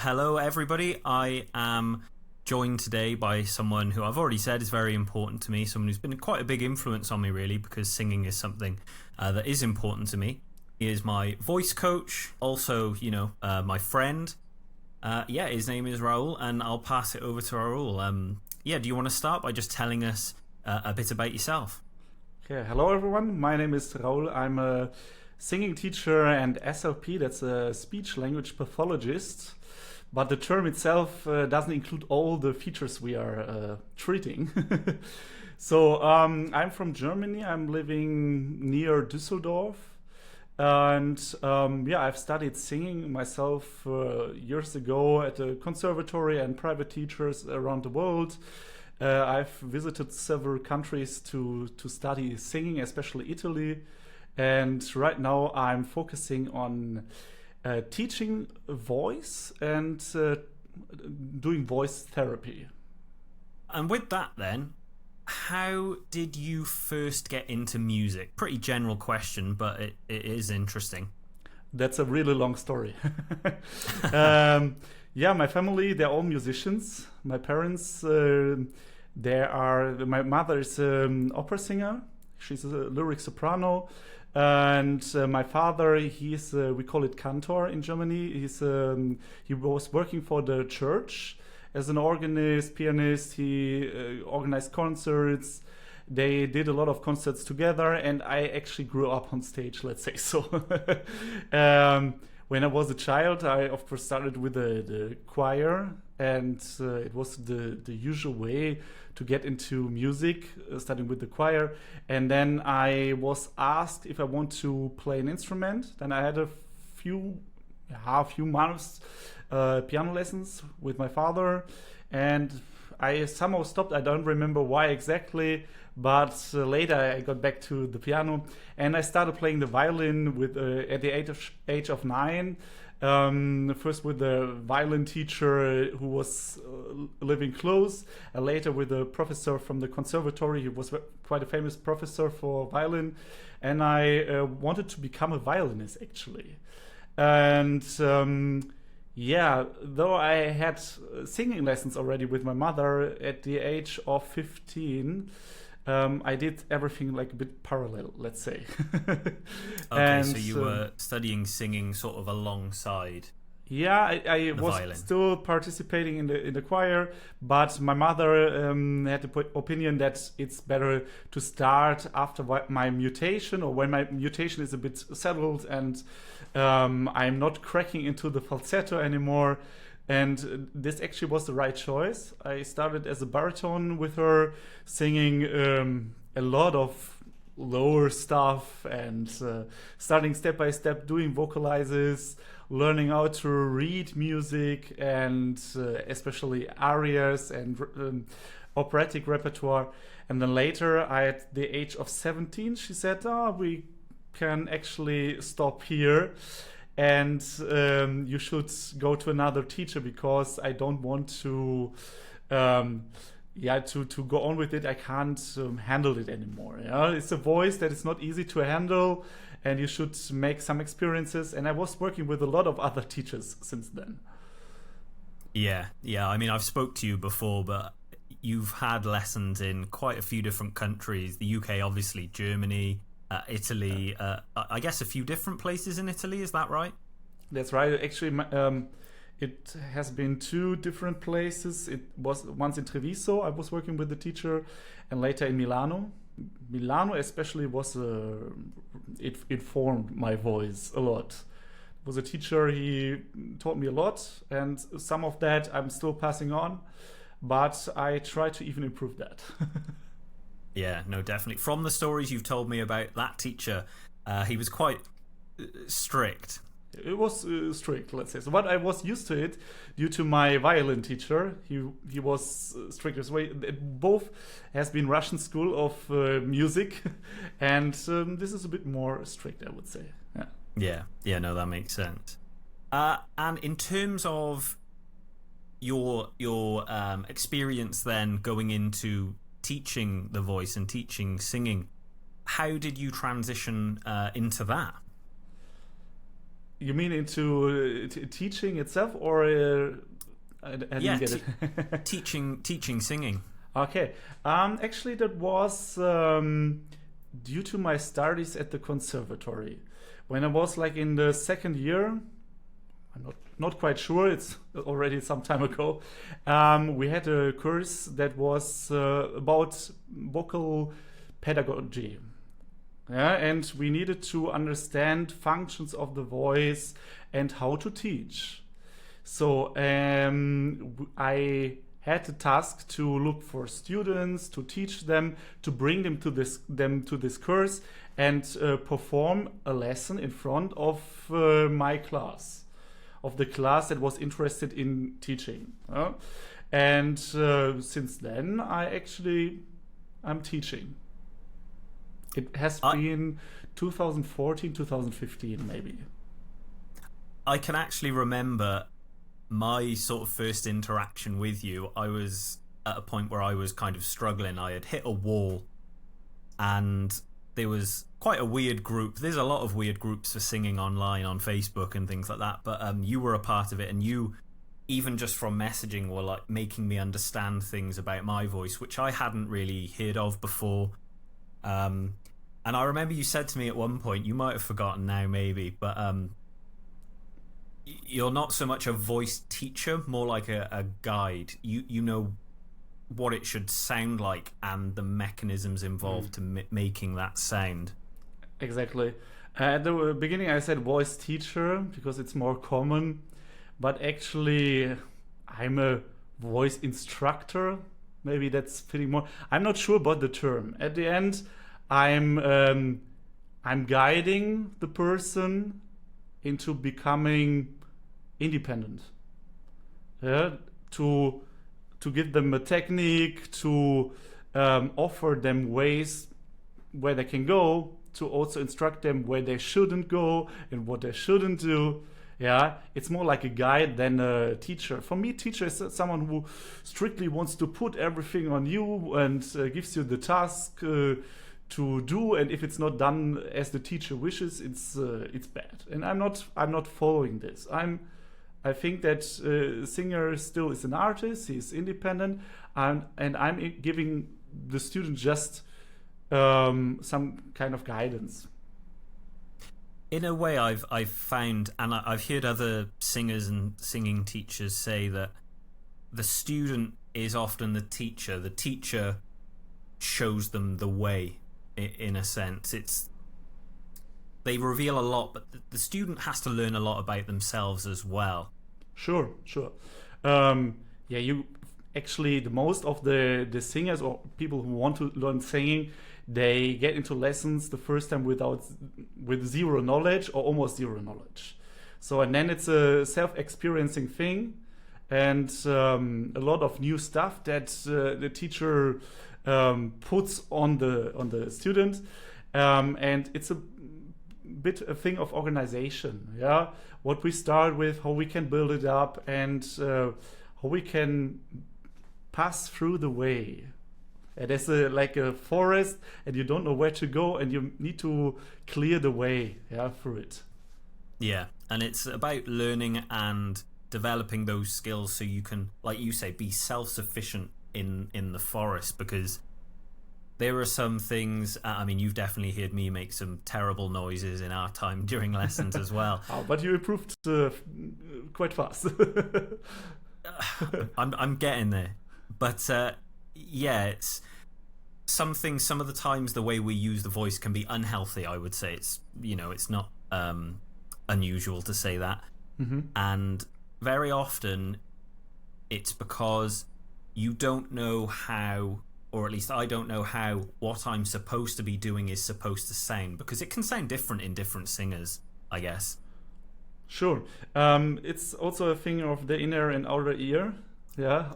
Hello, everybody. I am joined today by someone who I've already said is very important to me, someone who's been quite a big influence on me, really, because singing is something that is important to me. He is my voice coach, also, my friend. His name is Raoul, and I'll pass it over to Raoul. Do you want to start by just telling us a bit about yourself? Okay, hello everyone. My name is Raoul. I'm a singing teacher and SLP, that's a speech-language pathologist. But the term itself doesn't include all the features we are treating. So I'm from Germany. I'm living near Düsseldorf. And I've studied singing myself years ago at a conservatory and private teachers around the world. I've visited several countries to study singing, especially Italy. And right now I'm focusing on teaching voice and doing voice therapy. And with that, then, how did you first get into music? Pretty general question, but it is interesting. That's a really long story. My family, they're all musicians. My parents, my mother is an opera singer. She's a lyric soprano. And my father, he's we call it cantor in Germany. He was working for the church as an organist, pianist. He organized concerts. They did a lot of concerts together, and I actually grew up on stage, let's say so. When I was a child, I of course started with the choir, and it was the usual way to get into music, starting with the choir. And then I was asked if I want to play an instrument. Then I had a few months piano lessons with my father, and I somehow stopped. I don't remember why exactly, but later I got back to the piano, and I started playing the violin with at the age of 9. First with the violin teacher who was living close, and later with a professor from the conservatory. He was quite a famous professor for violin, and I wanted to become a violinist actually. And though I had singing lessons already with my mother at the age of 15, I did everything like a bit parallel, let's say. Okay, so you were studying singing sort of alongside. Yeah, I was violin. Still participating in the choir, but my mother had the opinion that it's better to start after my mutation, or when my mutation is a bit settled and I'm not cracking into the falsetto anymore. And this actually was the right choice. I started as a baritone with her, singing a lot of lower stuff and starting step by step doing vocalizes, learning how to read music, and especially arias and operatic repertoire. And then later, at the age of 17, she said, we can actually stop here. And you should go to another teacher, because I don't want to go on with it. I can't handle it anymore. It's a voice that is not easy to handle, and you should make some experiences. And I was working with a lot of other teachers since then. Yeah. I mean, I've spoke to you before, but you've had lessons in quite a few different countries. The UK, obviously, Germany, Italy, I guess a few different places in Italy, is that right? That's right. Actually, it has been 2 different places. It was once in Treviso, I was working with the teacher, and later in Milano. Milano especially was, it formed my voice a lot. It was a teacher, he taught me a lot, and some of that I'm still passing on, but I try to even improve that. Yeah, no, definitely. From the stories you've told me about that teacher, he was quite strict. It was strict, let's say. So, but I was used to it due to my violin teacher. He was strict as well. It both has been Russian school of music, and this is a bit more strict, I would say. Yeah, no, that makes sense. And in terms of your experience then going into teaching the voice and teaching singing, how did you transition into that? You mean into teaching itself, or I didn't get it. teaching singing. Okay. Actually, that was due to my studies at the conservatory. When I was like in the second year, I'm not quite sure. It's already some time ago. We had a course that was about vocal pedagogy. Yeah, and we needed to understand functions of the voice and how to teach. So I had the task to look for students, to teach them, to bring them to this course, and perform a lesson in front of my class, of the class that was interested in teaching. And since then, I'm teaching. It has been 2014, 2015, maybe. I can actually remember my sort of first interaction with you. I was at a point where I was kind of struggling. I had hit a wall, and there was quite a weird group. There's a lot of weird groups for singing online on Facebook and things like that, but you were a part of it, and you, even just from messaging, were like making me understand things about my voice, which I hadn't really heard of before. And I remember you said to me at one point, you might have forgotten now maybe, but you're not so much a voice teacher, more like a guide. You know what it should sound like and the mechanisms involved to making that sound. Exactly. At the beginning I said voice teacher because it's more common, but actually I'm a voice instructor. Maybe that's fitting more. I'm not sure about the term. At the end, I'm guiding the person into becoming independent. Yeah, to give them a technique, to offer them ways where they can go, to also instruct them where they shouldn't go and what they shouldn't do. Yeah, it's more like a guide than a teacher. For me, teacher is someone who strictly wants to put everything on you and gives you the task to do, and if it's not done as the teacher wishes, it's bad. And I'm not following this. I think that singer still is an artist. He's independent, and I'm giving the student just some kind of guidance. In a way, I've found, and I've heard other singers and singing teachers say that the student is often the teacher. The teacher shows them the way, in a sense. They reveal a lot, but the student has to learn a lot about themselves as well. Sure. Yeah, you actually, the most of the singers or people who want to learn singing, they get into lessons the first time with zero knowledge or almost zero knowledge. So, and then it's a self-experiencing thing, and a lot of new stuff that the teacher puts on the student, and it's a bit a thing of organization. Yeah, what we start with, how we can build it up, and how we can pass through the way. There's like a forest, and you don't know where to go, and you need to clear the way, through it. Yeah, and it's about learning and developing those skills so you can, like you say, be self-sufficient in the forest, because there are some things, I mean, you've definitely heard me make some terrible noises in our time during lessons as well. Oh, but you improved quite fast. I'm getting there. But yeah, it's something, some of the times the way we use the voice can be unhealthy, I would say. It's not unusual to say that. Mm-hmm. And very often it's because you don't know how, or at least I don't know how, what I'm supposed to be doing is supposed to sound, because it can sound different in different singers, I guess. Sure. It's also a thing of the inner and outer ear. Yeah.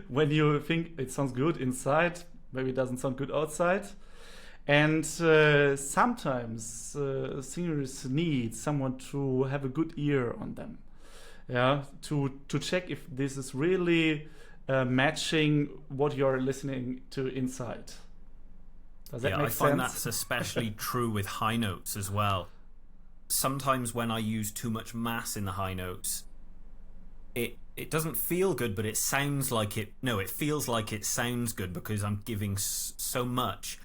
When you think it sounds good inside, maybe it doesn't sound good outside. And sometimes singers need someone to have a good ear on them. Yeah. To check if this is really matching what you're listening to inside. Does that make sense? I find that's especially true with high notes as well. sometimes when I use too much mass in the high notes, it doesn't feel good, but it sounds like it. No, it feels like it sounds good because I'm giving so much.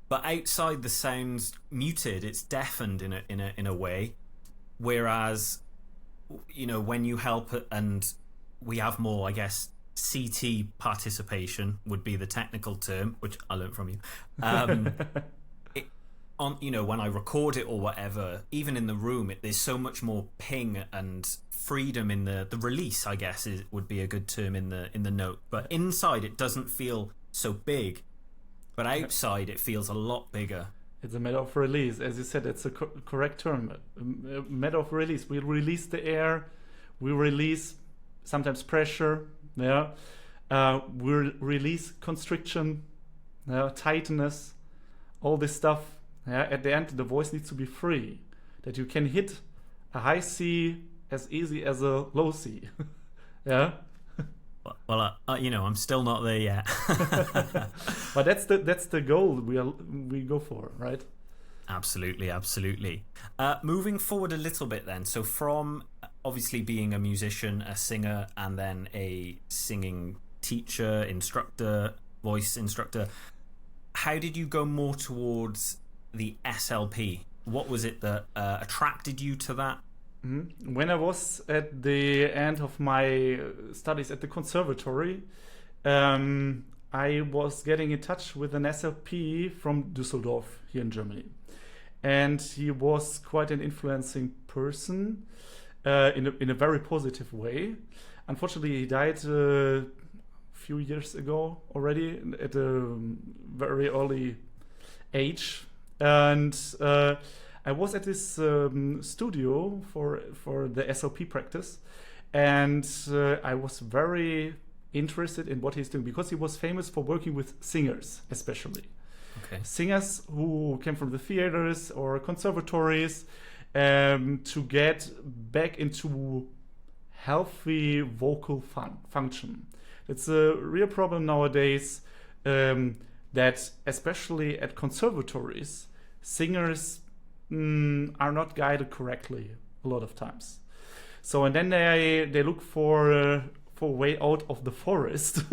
But outside, the sound's muted. It's deafened in a way. Whereas, when you help and we have more, I guess, CT participation would be the technical term, which I learned from you. When I record it or whatever, even in the room, there's so much more ping and freedom in the release, I guess would be a good term in the note. But inside, it doesn't feel so big, but outside, it feels a lot bigger. It's a matter of release. As you said, it's a correct term. A matter of release. We release the air. We release sometimes pressure. Yeah. We release constriction, tightness, all this stuff. Yeah. At the end, the voice needs to be free. That you can hit a high C as easy as a low C. Yeah. Well, I'm still not there yet. But that's the goal we go for, right? Absolutely. Moving forward a little bit then. So from obviously being a musician, a singer, and then a singing teacher, instructor, voice instructor, how did you go more towards the SLP? What was it that attracted you to that? Mm-hmm. When I was at the end of my studies at the conservatory, I was getting in touch with an SLP from Düsseldorf here in Germany. And he was quite an influencing person in a very positive way. Unfortunately, he died a few years ago already at a very early age. And I was at this studio for the SLP practice, and I was very interested in what he's doing because he was famous for working with singers, especially. Okay. Singers who came from the theaters or conservatories to get back into healthy vocal function. It's a real problem nowadays that especially at conservatories, singers are not guided correctly a lot of times. So and then they look for a way out of the forest,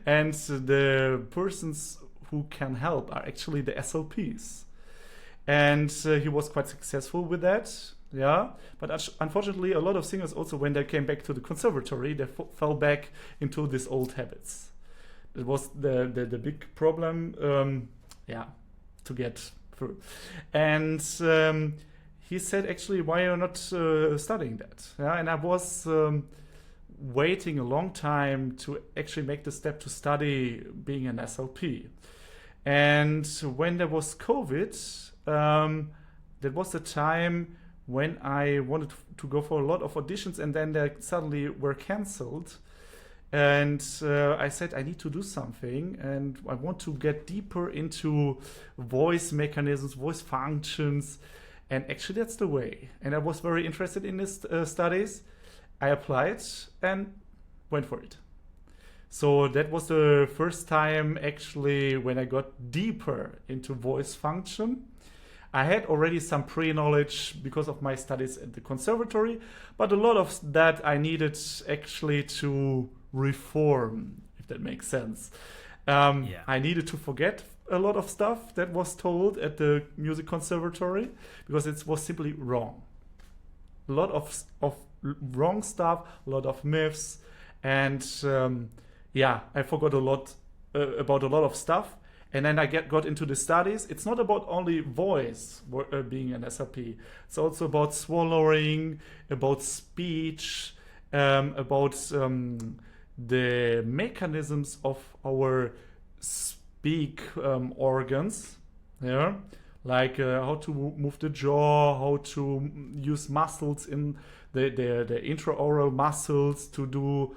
and the persons who can help are actually the SLPs. And he was quite successful with that, yeah. But unfortunately, a lot of singers also, when they came back to the conservatory, they fell back into these old habits. It was the big problem, to get through. And he said, actually, why are you not studying that? Yeah, and I was waiting a long time to actually make the step to study being an SLP. And when there was COVID, that was the time when I wanted to go for a lot of auditions, and then they suddenly were cancelled. And I said, I need to do something, and I want to get deeper into voice mechanisms, voice functions, and actually that's the way. And I was very interested in this studies. I applied and went for it. So that was the first time actually when I got deeper into voice function. I had already some pre-knowledge because of my studies at the conservatory, but a lot of that I needed actually to reform, if that makes sense. I needed to forget a lot of stuff that was told at the music conservatory because it was simply wrong. A lot of wrong stuff, a lot of myths, and I forgot a lot about a lot of stuff. And then I got into the studies. It's not about only voice being an SLP. It's also about swallowing, about speech, about the mechanisms of our speak organs. Yeah, like how to move the jaw, how to use muscles in the intraoral muscles to do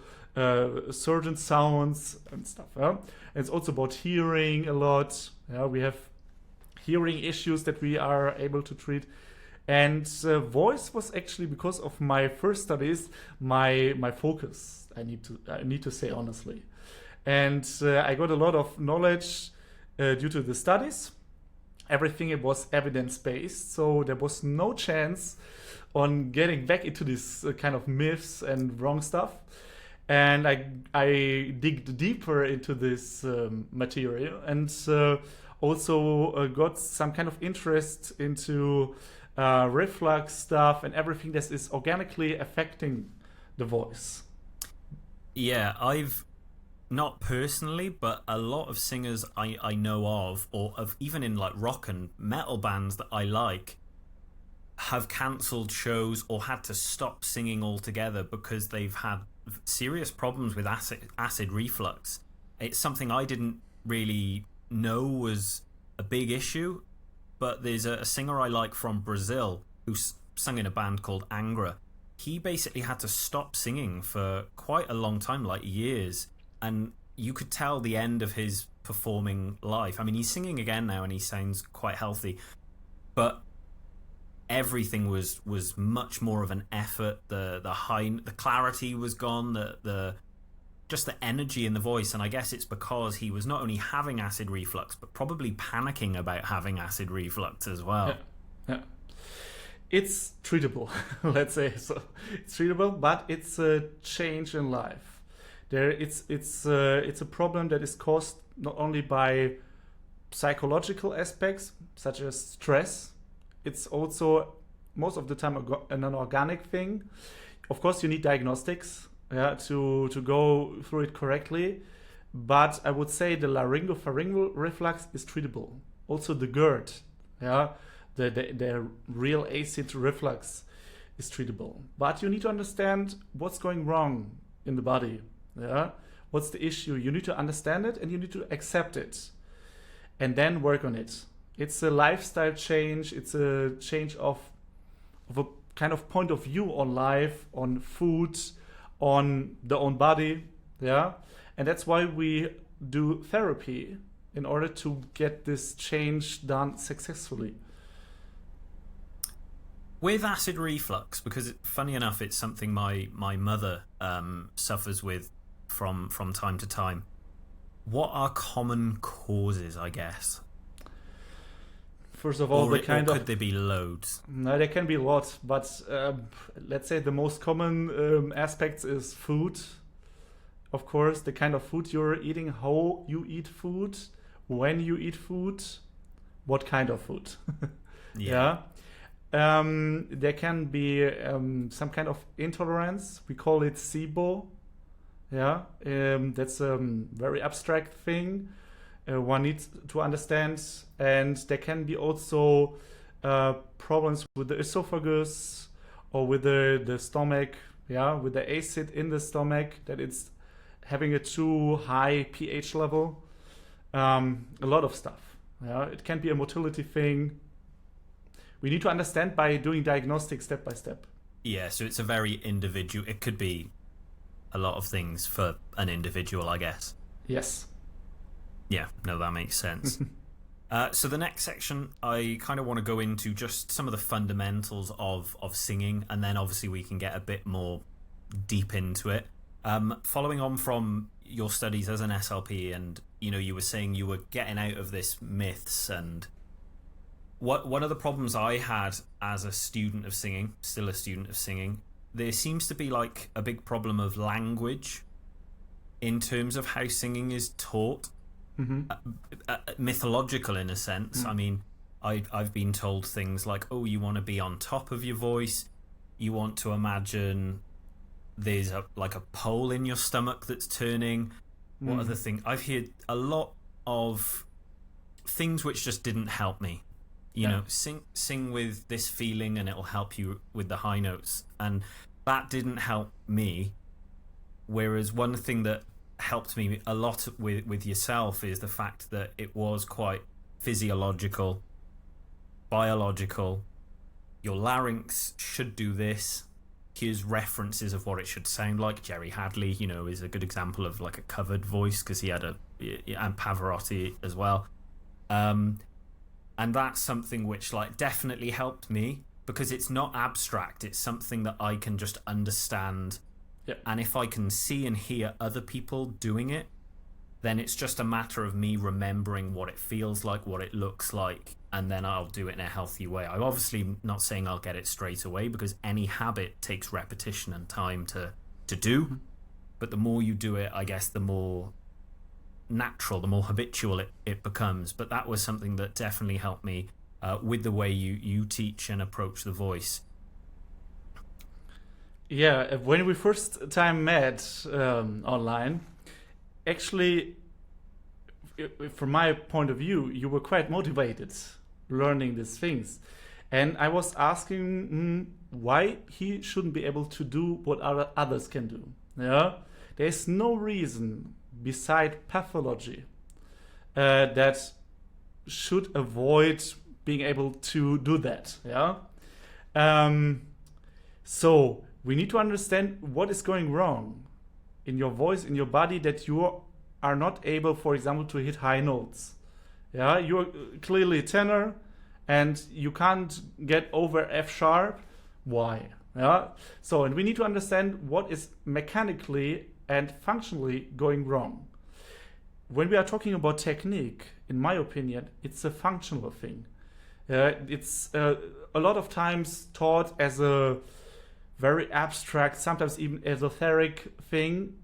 certain sounds and stuff. Yeah? And it's also about hearing a lot. Yeah? We have hearing issues that we are able to treat. And voice was actually, because of my first studies, my focus. I need to say honestly. And I got a lot of knowledge due to the studies. everything it was evidence-based, so there was no chance on getting back into this kind of myths and wrong stuff. And I digged deeper into this material, and also got some kind of interest into reflux stuff and everything that is organically affecting the voice. Yeah, I've not personally, but a lot of singers I know of, or of even in like rock and metal bands that I like, have cancelled shows or had to stop singing altogether because they've had serious problems with acid reflux. It's something I didn't really know was a big issue, but there's a singer I like from Brazil who sung in a band called Angra. He basically had to stop singing for quite a long time, like years, and you could tell the end of his performing life. I mean, he's singing again now and he sounds quite healthy, but everything was much more of an effort. The clarity was gone, the just the energy in the voice. And I guess it's because he was not only having acid reflux but probably panicking about having acid reflux as well. Yeah. It's treatable, let's say. So it's treatable, but it's a change in life. It's a problem that is caused not only by psychological aspects such as stress. It's also most of the time an organic thing. Of course, you need diagnostics, to go through it correctly. But I would say the laryngopharyngeal reflux is treatable. Also the GERD, the real acid reflux is treatable. But you need to understand what's going wrong in the body. What's the issue? You need to understand it and you need to accept it, and then work on it. It's a lifestyle change. It's a change of a kind of point of view on life, on food, on the own body. And that's why we do therapy, in order to get this change done successfully. With acid reflux, because funny enough, it's something my mother suffers with from time to time. What are common causes, I guess? First of all, could there be loads? No, there can be a lot, but let's say the most common aspects is food. Of course, the kind of food you're eating, how you eat food, when you eat food, what kind of food. There can be some kind of intolerance. We call it SIBO. That's a very abstract thing. One needs to understand, and there can be also problems with the esophagus or with the stomach, with the acid in the stomach, that it's having a too high pH level. A lot of stuff. It can be a motility thing. We need to understand by doing diagnostics step by step. Yeah, so it's a very individual. It could be a lot of things for an individual, I guess. Yes. Yeah, no, that makes sense. So the next section, I kind of want to go into just some of the fundamentals of singing, and then obviously we can get a bit more deep into it. Following on from your studies as an SLP, and you were saying you were getting out of this myths, and one of the problems I had as a student of singing, still a student of singing, there seems to be like a big problem of language in terms of how singing is taught. Mythological in a sense. I mean, I've been told things like, oh, you want to be on top of your voice, you want to imagine there's a pole in your stomach that's turning. What other thing? I've heard a lot of things which just didn't help me. Sing with this feeling and it'll help you with the high notes, and that didn't help me. Whereas one thing that helped me a lot with yourself is the fact that it was quite physiological, biological. Your larynx should do this. Here's references of what it should sound like. Jerry Hadley, is a good example of like a covered voice, because he had and Pavarotti as well. And that's something which definitely helped me, because it's not abstract. It's something that I can just understand. And if I can see and hear other people doing it, then it's just a matter of me remembering what it feels like, what it looks like, and then I'll do it in a healthy way. I'm obviously not saying I'll get it straight away, because any habit takes repetition and time to do. But the more you do it, I guess the more natural, the more habitual it becomes. But that was something that definitely helped me with the way you teach and approach the voice. Yeah, when we first time met online, actually, from my point of view, you were quite motivated learning these things. And I was asking why he shouldn't be able to do what others can do. Yeah, there's no reason beside pathology that should avoid being able to do that. Yeah. So we need to understand what is going wrong in your voice, in your body, that you are not able, for example, to hit high notes. Yeah, you're clearly a tenor and you can't get over F sharp. Why? Yeah. So, and we need to understand what is mechanically and functionally going wrong. When we are talking about technique, in my opinion, it's a functional thing. It's a lot of times taught as a very abstract, sometimes even esoteric thing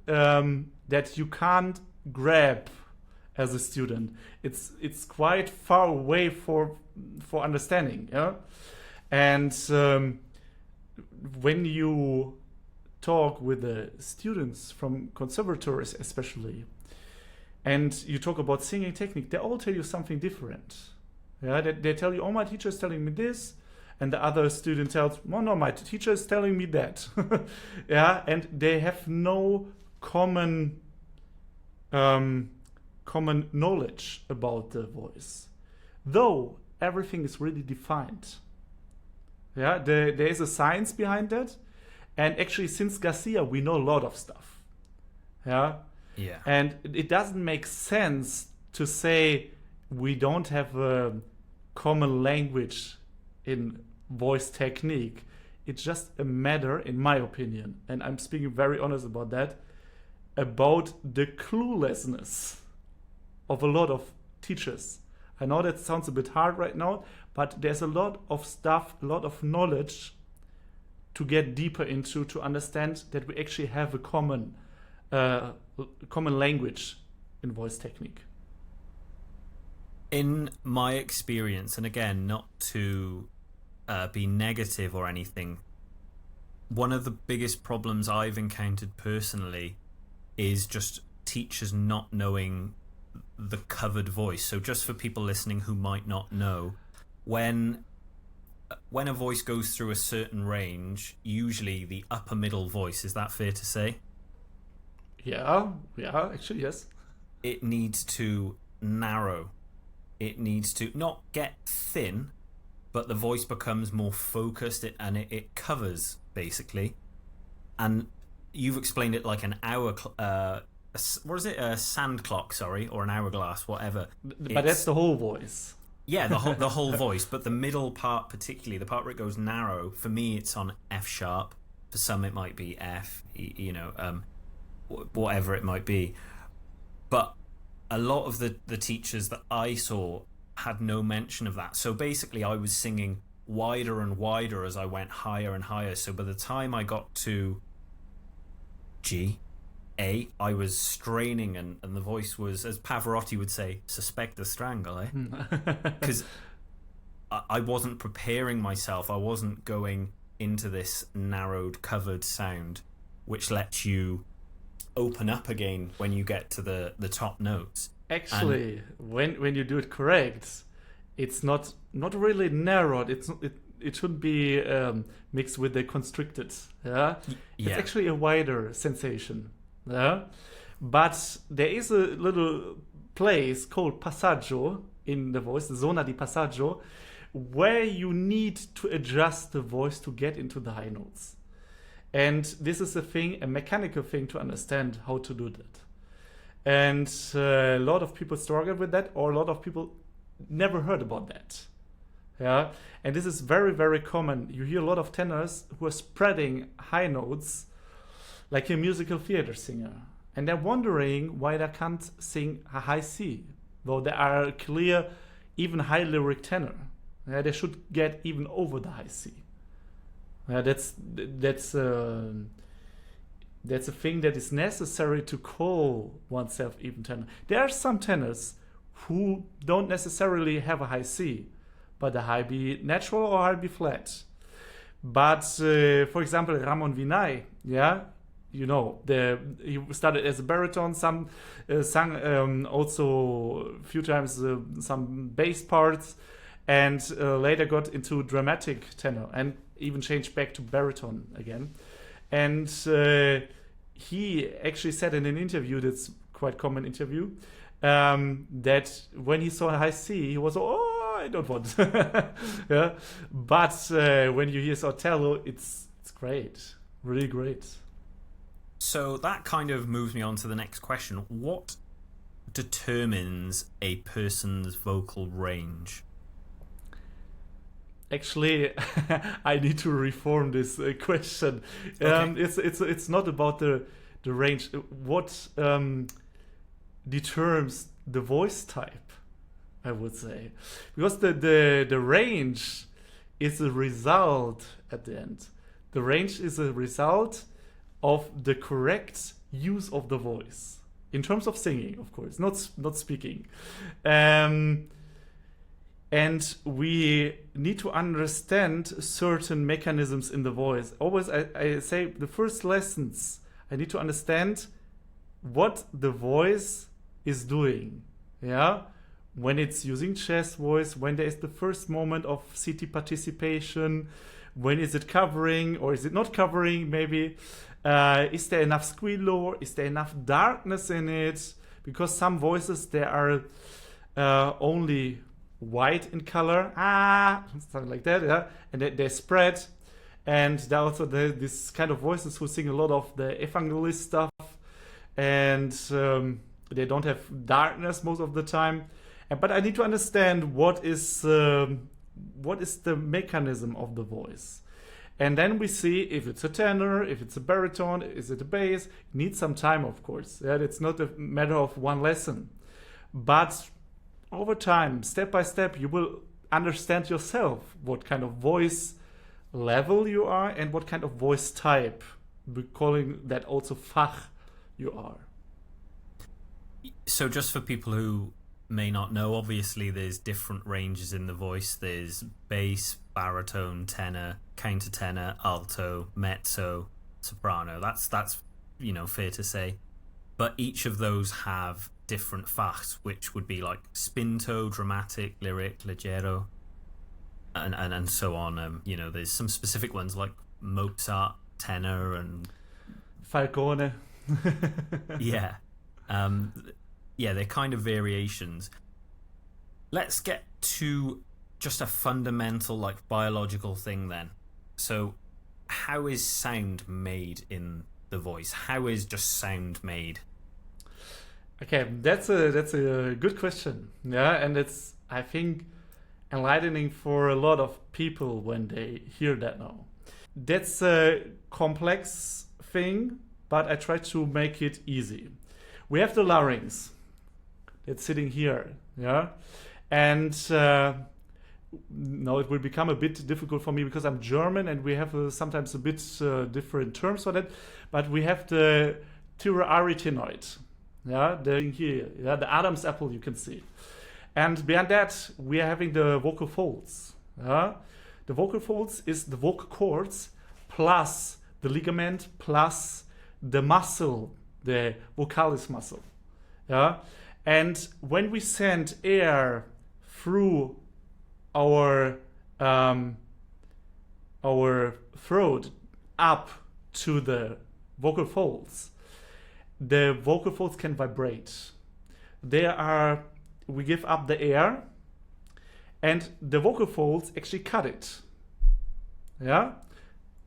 that you can't grab as a student. It's quite far away for understanding. Yeah? And when you talk with the students from conservatories especially, and you talk about singing technique, they all tell you something different. Yeah, they tell you, oh, my teacher is telling me this, and the other student tells, oh no, my teacher is telling me that. Yeah, and they have no common knowledge about the voice, though everything is really defined. Yeah, there is a science behind that, and actually since Garcia we know a lot of stuff. Yeah. Yeah. And it doesn't make sense to say we don't have a common language in voice technique. It's just a matter, in my opinion, and I'm speaking very honest about that, about the cluelessness of a lot of teachers. I know that sounds a bit hard right now, but there's a lot of stuff, a lot of knowledge to get deeper into, to understand that we actually have a common language in voice technique. In my experience, and again, not to be negative or anything, one of the biggest problems I've encountered personally is just teachers not knowing the covered voice. So just for people listening who might not know, when a voice goes through a certain range, usually the upper middle voice, is that fair to say? Yeah, actually, yes. It needs to narrow. It needs to not get thin, but the voice becomes more focused and it covers, basically. And you've explained it like an hour, what is it? A sand clock, sorry, or an hourglass, whatever. But that's the whole voice. Yeah, the whole voice, but the middle part particularly, the part where it goes narrow, for me it's on F sharp. For some it might be F, whatever it might be. But a lot of the teachers that I saw had no mention of that. So basically I was singing wider and wider as I went higher and higher. So by the time I got to G, A, I was straining and the voice was, as Pavarotti would say, suspect the strangle, eh? Because I wasn't preparing myself. I wasn't going into this narrowed, covered sound, which lets you open up again when you get to the top notes. Actually, when you do it correct, it's not really narrowed. It shouldn't be mixed with the constricted. Yeah, it's actually a wider sensation. Yeah, but there is a little place called passaggio in the voice, the zona di passaggio, where you need to adjust the voice to get into the high notes. And this is a mechanical thing to understand how to do that. And a lot of people struggle with that, or a lot of people never heard about that. Yeah, and this is very, very common. You hear a lot of tenors who are spreading high notes like a musical theater singer. and they're wondering why they can't sing a high C, though they are a clear, even high lyric tenor. They should get even over the high C. That's a thing that is necessary to call oneself even tenor. There are some tenors who don't necessarily have a high C, but a high B natural or high B flat. But for example, Ramon Vinay, he started as a baritone, sang also a few times some bass parts, and later got into dramatic tenor and even changed back to baritone again. And he actually said in an interview, that's quite common interview, that when he saw a high C, he was, I don't want. Yeah. But when you hear Othello, it's great, really great. So that kind of moves me on to the next question. What determines a person's vocal range? Actually, I need to reform this question. Okay. It's not about the range. What determines the voice type, I would say, because the range is a result at the end. The range is a result of the correct use of the voice in terms of singing, of course, not speaking. And we need to understand certain mechanisms in the voice. Always, I say the first lessons, I need to understand what the voice is doing. Yeah, when it's using chest voice, when there is the first moment of CT participation, when is it covering or is it not covering? Maybe is there enough squeal? Is there enough darkness in it? Because some voices there are only white in color, something like that, yeah, and they spread. And there are also this kind of voices who sing a lot of the evangelist stuff, and they don't have darkness most of the time. But I need to understand what is the mechanism of the voice, and then we see if it's a tenor, if it's a baritone, is it a bass. It needs some time, of course. Yeah, it's not a matter of one lesson, but over time, step by step, you will understand yourself what kind of voice level you are and what kind of voice type, we're calling that also Fach, you are. So just for people who may not know, obviously there's different ranges in the voice. There's bass, baritone, tenor, countertenor, alto, mezzo, soprano. That's fair to say. But each of those have different Fachs, which would be like spinto, dramatic, lyric, leggero, and so on. There's some specific ones like Mozart, tenor, and Falcone. yeah, they're kind of variations. Let's get to just a fundamental, like, biological thing then. So, how is sound made in the voice? How is just sound made? Okay, that's a good question. Yeah, and it's, I think, enlightening for a lot of people when they hear that now. That's a complex thing, but I try to make it easy. We have the larynx. It's sitting here, yeah? And now it will become a bit difficult for me because I'm German and we have sometimes a bit different terms for that. But we have the thyroarytenoid. Yeah, the Adam's apple, you can see. And behind that, we are having the vocal folds. Yeah? The vocal folds is the vocal cords plus the ligament plus the muscle, the vocalis muscle. Yeah? And when we send air through our throat up to the vocal folds can vibrate. We give up the air, and the vocal folds actually cut it. Yeah?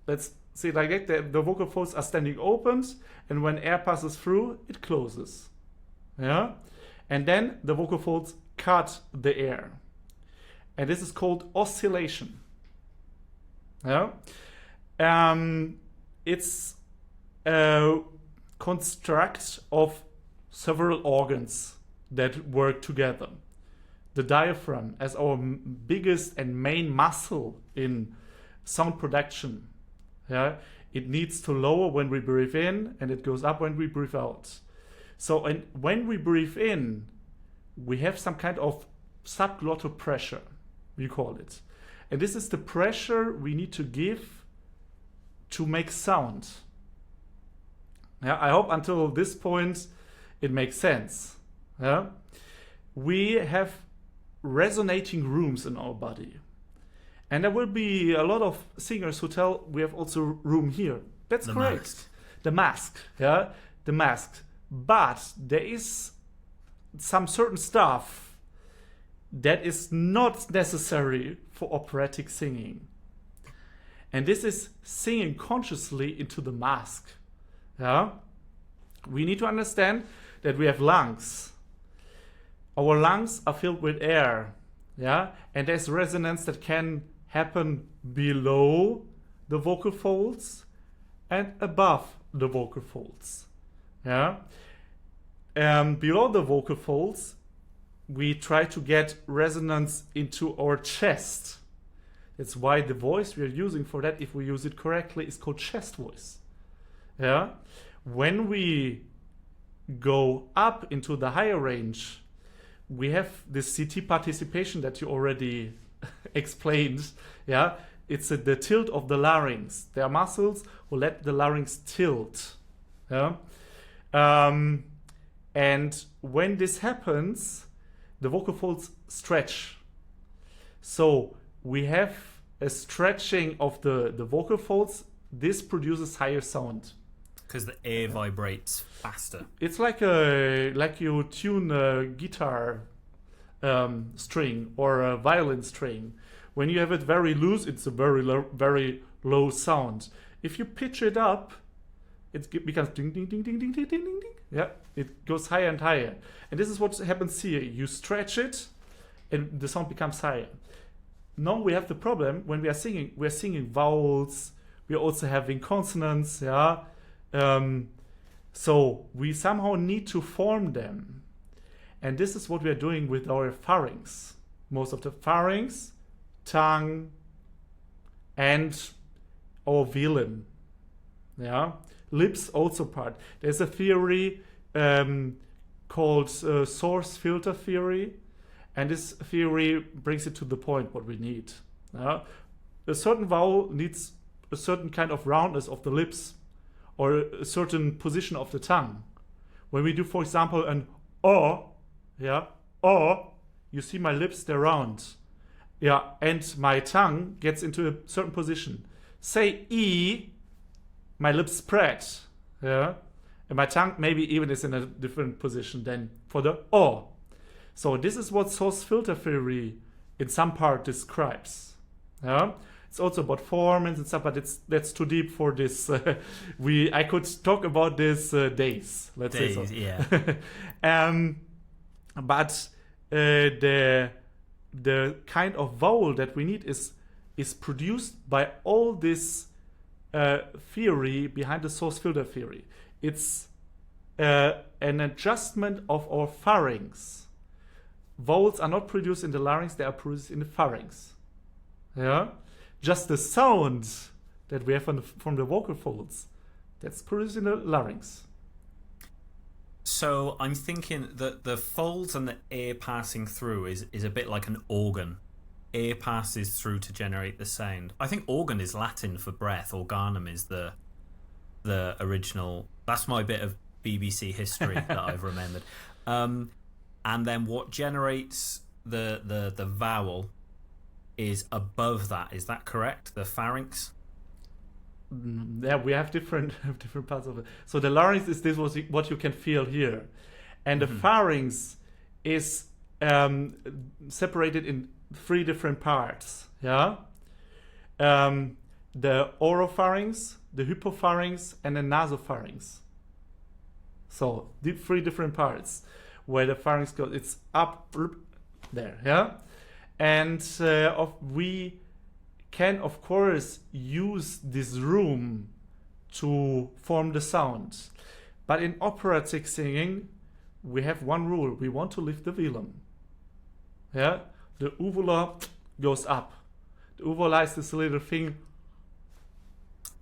Let's see it like that. The vocal folds are standing open, and when air passes through, it closes. Yeah? And then the vocal folds cut the air. And this is called oscillation. Yeah? It's construct of several organs that work together. The diaphragm, as our biggest and main muscle in sound production, yeah, it needs to lower when we breathe in, and it goes up when we breathe out. So, and when we breathe in, we have some kind of subglottal pressure, we call it. And this is the pressure we need to give to make sound. Yeah, I hope until this point it makes sense. Yeah? We have resonating rooms in our body. And there will be a lot of singers who tell we have also room here. That's correct. Mask. The mask. Yeah? The mask. But there is some certain stuff that is not necessary for operatic singing. And this is singing consciously into the mask. Yeah? We need to understand that we have lungs. Our lungs are filled with air. Yeah? And there's resonance that can happen below the vocal folds and above the vocal folds. Yeah? Below the vocal folds, we try to get resonance into our chest. That's why the voice we are using for that, if we use it correctly, is called chest voice. Yeah? When we go up into the higher range, we have this CT participation that you already explained. Yeah? It's the tilt of the larynx. There are muscles who let the larynx tilt. Yeah? And when this happens, the vocal folds stretch. So we have a stretching of the vocal folds. This produces higher sound. Because the air vibrates faster. It's like you tune a guitar string or a violin string. When you have it very loose, it's a very low sound. If you pitch it up, it becomes ding ding ding ding ding ding ding ding. Yeah, it goes higher and higher. And this is what happens here. You stretch it, and the sound becomes higher. Now we have the problem when we are singing. We are singing vowels. We are also having consonants. Yeah. So we somehow need to form them. And this is what we are doing with our pharynx. Most of the pharynx, tongue, and our velum. Yeah. Lips also part. There's a theory called source filter theory. And this theory brings it to the point what we need. A certain vowel needs a certain kind of roundness of the lips, or a certain position of the tongue. When we do, for example, an O, yeah, O, you see my lips, they're round. Yeah, and my tongue gets into a certain position. Say E, my lips spread. Yeah, and my tongue maybe even is in a different position than for the O. So this is what source filter theory in some part describes. Yeah. It's also about formants and stuff, but that's too deep for this. I could talk about this days. Let's say so. Yeah. But the kind of vowel that we need is produced by all this theory behind the source filter theory. It's an adjustment of our pharynx. Vowels are not produced in the larynx; they are produced in the pharynx. Yeah. Just the sound that we have from the vocal folds, that's produced in the larynx. So I'm thinking that the folds and the air passing through is a bit like an organ. Air passes through to generate the sound. I think organ is Latin for breath. Organum is the original. That's my bit of BBC history that I've remembered. And then what generates the vowel is above that. Is that correct? The pharynx? Yeah, we have different parts of it. So the larynx is this what you can feel here. And the pharynx is separated in 3 different parts. Yeah? The oropharynx, the hypopharynx, and the nasopharynx. So the 3 different parts where the pharynx goes. It's up there. Yeah? And we can, of course, use this room to form the sound. But in operatic singing, we have one rule. We want to lift the velum. Yeah, the uvula goes up. The uvula is this little thing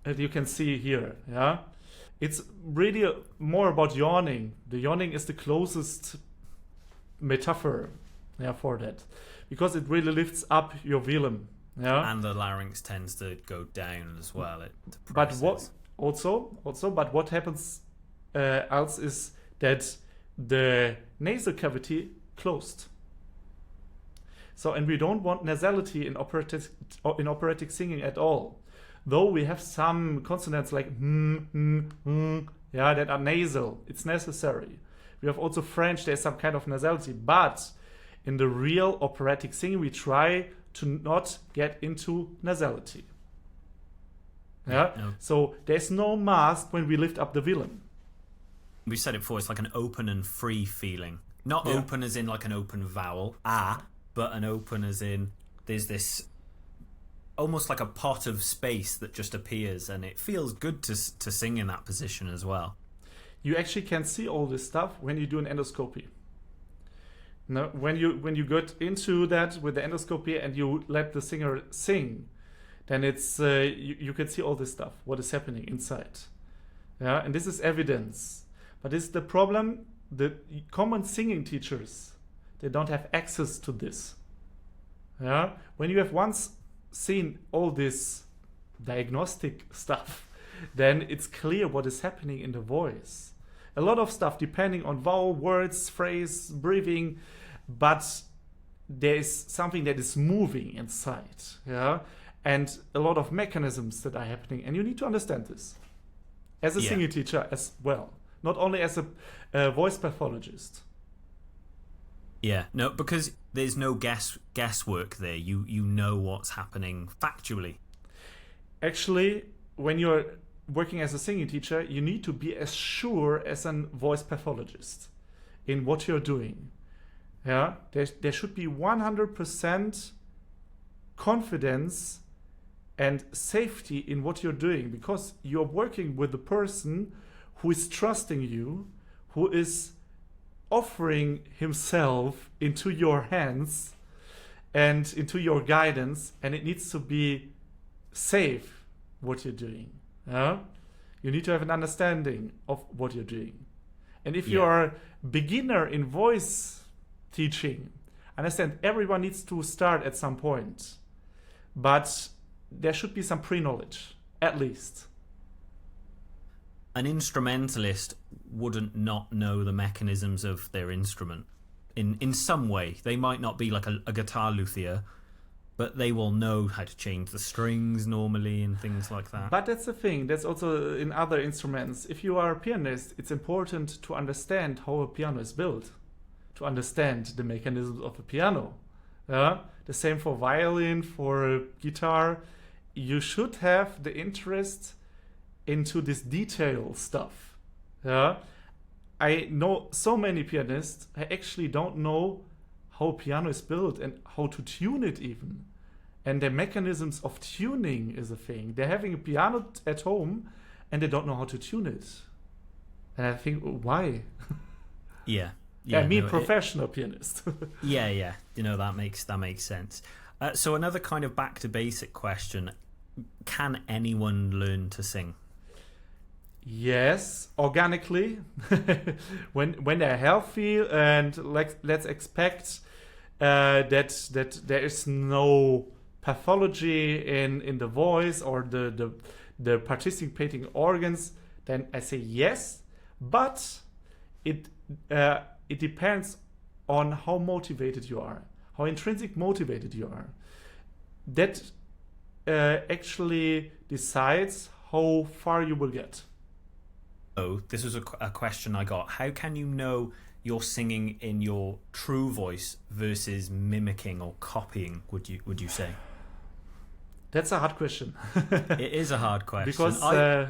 that you can see here. Yeah, it's really more about yawning. The yawning is the closest metaphor, yeah, for that, because it really lifts up your velum. Yeah, And the larynx tends to go down as well. but what happens else is that the nasal cavity closed. So, and we don't want nasality in operatic singing at all. Though we have some consonants like yeah, that are nasal. It's necessary. We have also French, there's some kind of nasality. But in the real operatic singing, we try to not get into nasality. Yeah. No. So there's no mask when we lift up the velum. We said it before, it's like an open and free feeling. Not open as in like an open vowel, but an open as in there's this almost like a pot of space that just appears, and it feels good to sing in that position as well. You actually can see all this stuff when you do an endoscopy. No, when you get into that with the endoscopy and you let the singer sing, then it's you can see all this stuff, what is happening inside. Yeah, and this is evidence. But this is the problem. The common singing teachers, they don't have access to this. Yeah, when you have once seen all this diagnostic stuff, then it's clear what is happening in the voice. A lot of stuff depending on vowel, words, phrase, breathing, but there is something that is moving inside, yeah, and a lot of mechanisms that are happening, and you need to understand this as a singing teacher as well, not only as a voice pathologist. Yeah, no, because there's no guesswork there. You know what's happening factually. Actually, when you're working as a singing teacher, you need to be as sure as a voice pathologist in what you're doing. Yeah, there should be 100% confidence and safety in what you're doing, because you're working with a person who is trusting you, who is offering himself into your hands and into your guidance, and it needs to be safe what you're doing. Yeah? You need to have an understanding of what you're doing. And if you're a beginner in voice teaching, understand everyone needs to start at some point, but there should be some pre-knowledge, at least. An instrumentalist wouldn't not know the mechanisms of their instrument in some way. They might not be like a guitar luthier, but they will know how to change the strings normally and things like that. But that's the thing. That's also in other instruments. If you are a pianist, it's important to understand how a piano is built, to understand the mechanisms of a piano. Yeah? The same for violin, for guitar. You should have the interest into this detail stuff. Yeah? I know so many pianists, I actually don't know how a piano is built and how to tune it even. And the mechanisms of tuning is a thing. They're having a piano at home and they don't know how to tune it. And I think, why? Yeah. Professional pianist. Yeah. You know, that makes sense. So another kind of back to basic question: can anyone learn to sing? Yes, organically, when they're healthy, and let's expect that there is no pathology in the voice or the participating organs, then I say yes. But it depends on how motivated you are, how intrinsic motivated you are. That actually decides how far you will get. Oh, this was a question I got. How can you know you're singing in your true voice versus mimicking or copying, would you say? That's a hard question. It is a hard question. Because I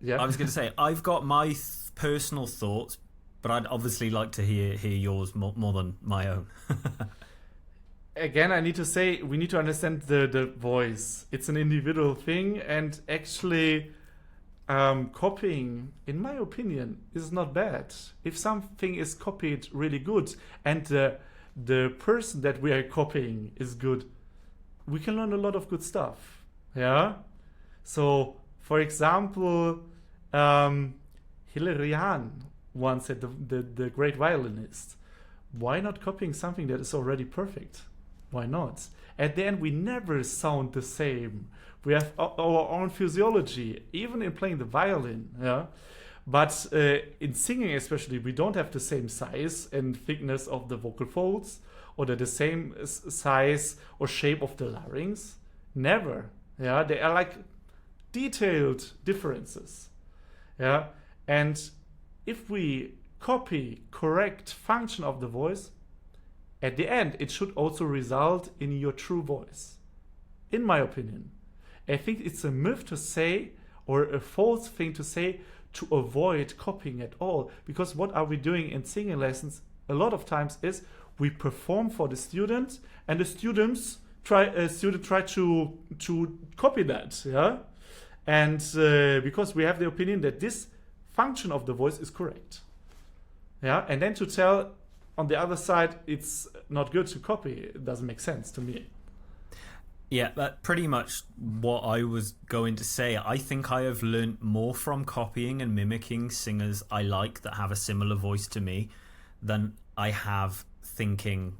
was going to say, I've got my personal thoughts, but I'd obviously like to hear yours more than my own. Again, I need to say, we need to understand the voice. It's an individual thing, and actually copying, in my opinion, is not bad. If something is copied really good and the person that we are copying is good, we can learn a lot of good stuff. Yeah. So, for example, Hilary Hahn once said, the great violinist, why not copying something that is already perfect? Why not? At the end, we never sound the same. We have our own physiology, even in playing the violin. Yeah. But in singing especially, we don't have the same size and thickness of the vocal folds, or the same size or shape of the larynx. Never. Yeah, they are like detailed differences. Yeah, and if we copy correct function of the voice, at the end it should also result in your true voice. In my opinion, I think it's a myth to say, or a false thing to say, to avoid copying at all. Because what are we doing in singing lessons a lot of times is we perform for the student, and the students try to copy that. Yeah, and because we have the opinion that this function of the voice is correct. Yeah, and then to tell on the other side it's not good to copy, it doesn't make sense to me. Yeah, that's pretty much what I was going to say. I think I have learned more from copying and mimicking singers I like that have a similar voice to me than I have thinking,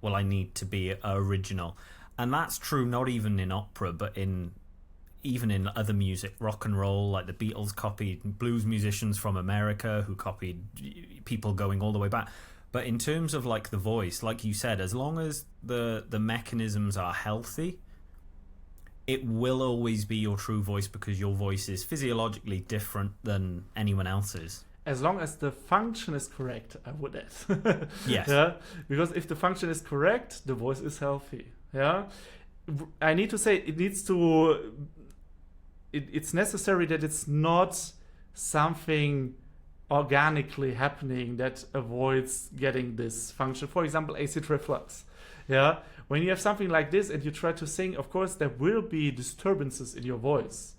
well, I need to be original. And that's true not even in opera, but even in other music, rock and roll, like the Beatles copied blues musicians from America who copied people going all the way back. But in terms of like the voice, like you said, as long as the mechanisms are healthy, it will always be your true voice, because your voice is physiologically different than anyone else's. As long as the function is correct, I would add. Yes. Yeah? Because if the function is correct, the voice is healthy. Yeah. I need to say it's necessary that it's not something organically happening that avoids getting this function. For example, acid reflux. Yeah. When you have something like this and you try to sing, of course, there will be disturbances in your voice.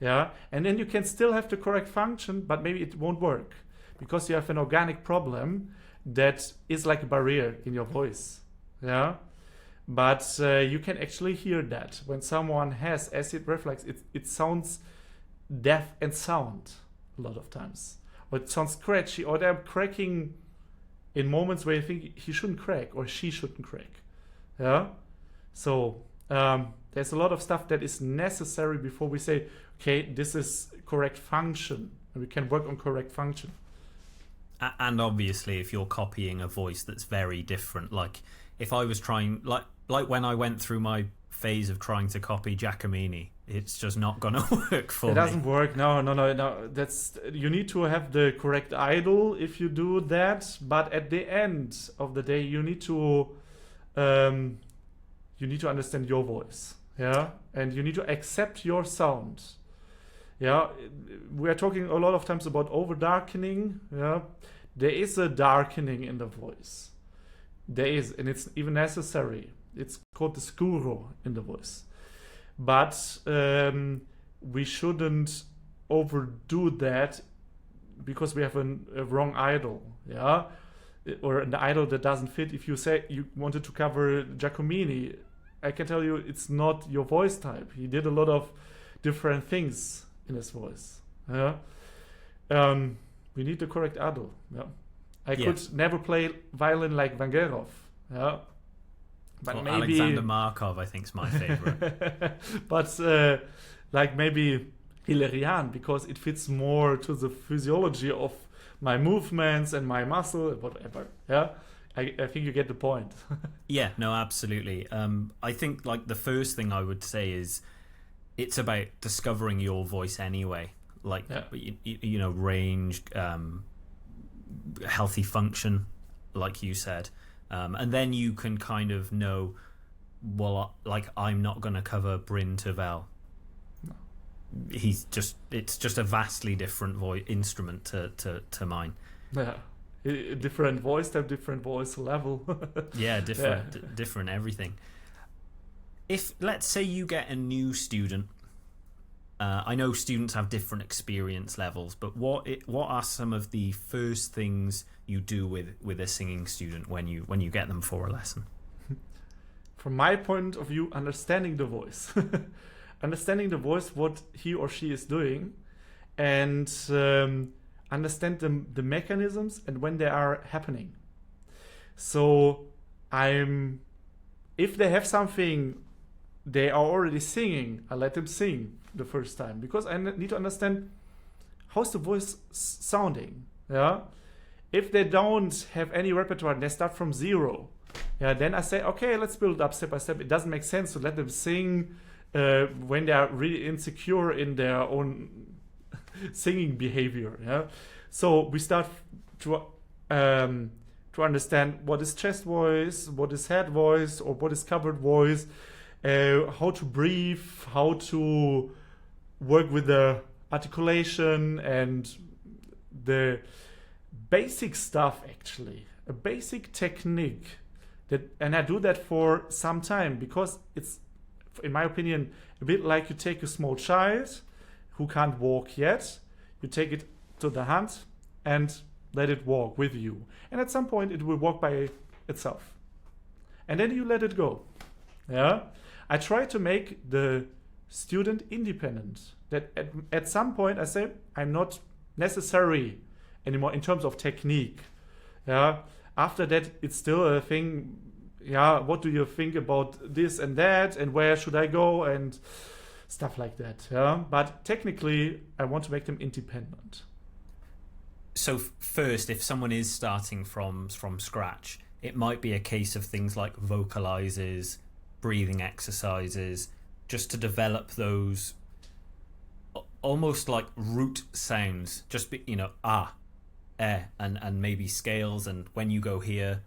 Yeah. And then you can still have the correct function, but maybe it won't work because you have an organic problem that is like a barrier in your voice. Yeah. But you can actually hear that when someone has acid reflux, it sounds deaf and sound a lot of times. Or it sounds scratchy, or they're cracking in moments where you think he shouldn't crack or she shouldn't crack. Yeah. So there's a lot of stuff that is necessary before we say, okay, this is correct function, and we can work on correct function. And obviously, if you're copying a voice that's very different, like if I was trying, like when I went through my phase of trying to copy Giacomini, it's just not gonna work for me. It doesn't work. No. That's, you need to have the correct idol if you do that. But at the end of the day, you need to understand your voice. Yeah, and you need to accept your sound. Yeah, we are talking a lot of times about over darkening. Yeah, there is a darkening in the voice. There is, and it's even necessary. It's called the scuro in the voice. But we shouldn't overdo that because we have a wrong idol, yeah, or an idol that doesn't fit. If you say you wanted to cover Giacomini, I can tell you it's not your voice type. He did a lot of different things in his voice. Yeah, we need the correct idol. Yeah, I could never play violin like Vangerov. Yeah. But well, maybe Alexander Markov, I think, is my favorite. But like maybe Hilary Hahn, because it fits more to the physiology of my movements and my muscle, whatever. Yeah, I think you get the point. Yeah, no, absolutely. I think like the first thing I would say is it's about discovering your voice anyway. Like you know, range, healthy function, like you said. And then you can kind of know, well, like I'm not going to cover Bryn Tervel. No. It's just a vastly different instrument to mine. Yeah, different voice type, different voice level. Yeah, different everything. If let's say you get a new student, I know students have different experience levels, but what are some of the first things you do with a singing student when you get them for a lesson? From my point of view, understanding the voice. Understanding the voice, what he or she is doing, and understand the mechanisms and when they are happening. So if they have something they are already singing, I let them sing the first time, because I need to understand how's the voice sounding. Yeah. If they don't have any repertoire, they start from zero. Yeah. Then I say, okay, let's build up step by step. It doesn't make sense to let them sing when they are really insecure in their own singing behavior. Yeah. So we start to understand what is chest voice, what is head voice, or what is covered voice, how to breathe, how to work with the articulation and the basic stuff, actually, a basic technique. And I do that for some time, because it's, in my opinion, a bit like you take a small child who can't walk yet, you take it to the hand and let it walk with you. And at some point it will walk by itself. And then you let it go. Yeah. I try to make the student independent. That at some point I say, I'm not necessary anymore in terms of technique. Yeah. After that, it's still a thing. Yeah. What do you think about this and that? And where should I go? And stuff like that. Yeah. But technically, I want to make them independent. So first, if someone is starting from scratch, it might be a case of things like vocalizers, breathing exercises, just to develop those almost like root sounds, just be, and maybe scales, and when you go here,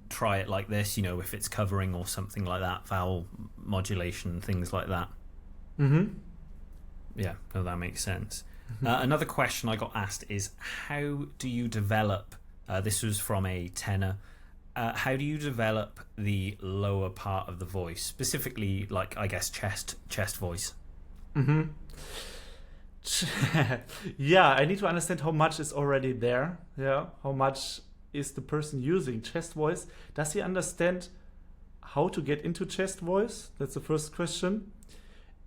try it like this, if it's covering or something like that, vowel modulation, things like that. Mm-hmm. Yeah, no, that makes sense. Another question I got asked is, how do you develop, this was from a tenor, how do you develop the lower part of the voice, specifically, like, I guess, chest voice? Mm-hmm. Yeah, I need to understand how much is already there. Yeah, how much is the person using chest voice? Does he understand how to get into chest voice? That's the first question.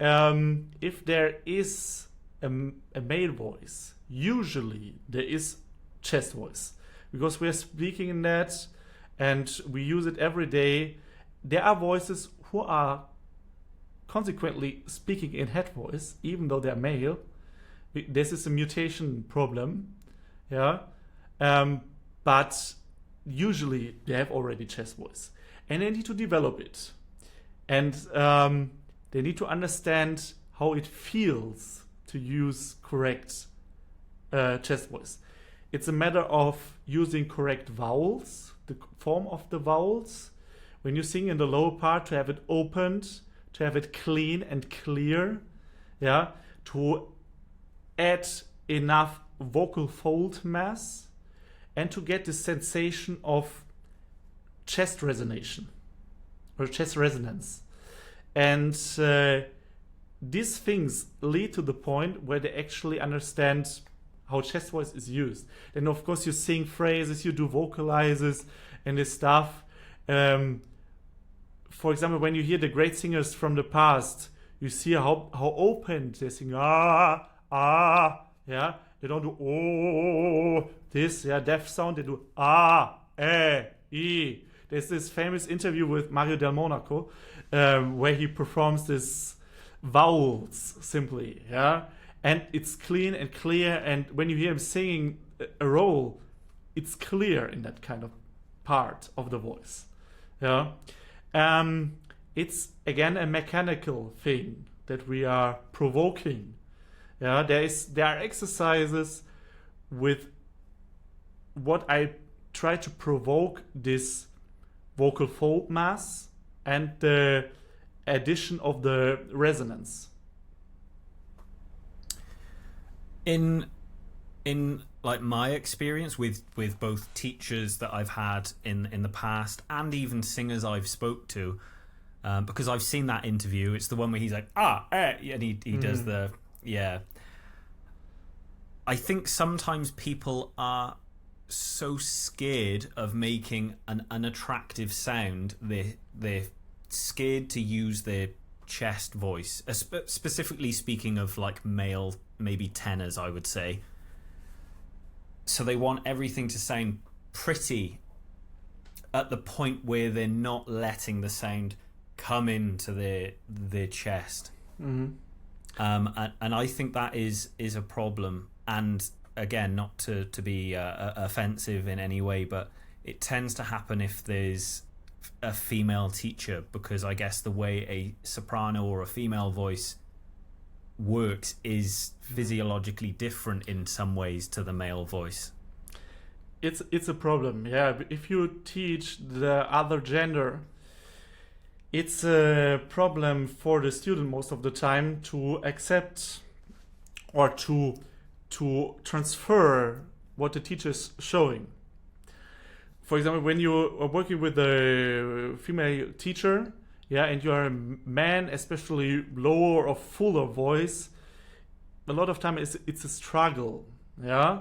If there is a male voice, usually there is chest voice, because we are speaking in that and we use it every day. There are voices who are consequently speaking in head voice, even though they're male. This is a mutation problem. Yeah. But usually they have already chest voice, and they need to develop it. And they need to understand how it feels to use correct chest voice. It's a matter of using correct vowels, the form of the vowels. When you sing in the lower part, to have it opened, to have it clean and clear, yeah, to add enough vocal fold mass, and to get the sensation of chest resonation or chest resonance. And these things lead to the point where they actually understand how chest voice is used. Then, of course, you sing phrases, you do vocalizes and this stuff. For example, when you hear the great singers from the past, you see how open they sing. Yeah. They don't do this, deaf sound. They do e. There's this famous interview with Mario Del Monaco, where he performs this vowels simply, and it's clean and clear. And when you hear him singing a Raoul, it's clear in that kind of part of the voice. It's again a mechanical thing that we are provoking. There are exercises with what I try to provoke this vocal fold mass and the addition of the resonance. In like my experience with both teachers that I've had in the past and even singers I've spoke to, because I've seen that interview. It's the one where he's like, and he does the, yeah. I think sometimes people are so scared of making an unattractive sound, they're scared to use their chest voice, specifically speaking of like male, maybe tenors, I would say. So they want everything to sound pretty at the point where they're not letting the sound come into their chest. And I think that is a problem. And again, not to be offensive in any way, but it tends to happen if there's a female teacher, because I guess the way a soprano or a female voice works is physiologically different in some ways to the male voice. It's a problem, yeah. If you teach the other gender, it's a problem for the student most of the time to accept or to transfer what the teacher is showing. For example, when you are working with a female teacher, yeah, and you are a man, especially lower or fuller voice, a lot of time it's a struggle, yeah.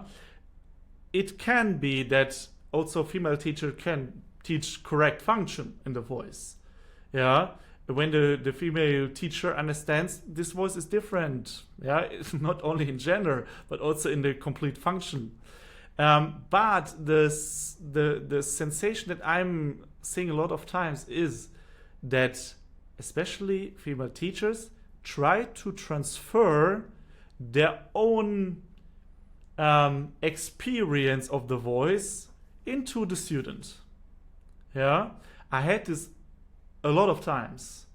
It can be that also female teacher can teach correct function in the voice, yeah. When the female teacher understands this voice is different, yeah, it's not only in gender but also in the complete function. But the sensation that I'm seeing a lot of times is that especially female teachers try to transfer their own experience of the voice into the student. Yeah, I had this a lot of times.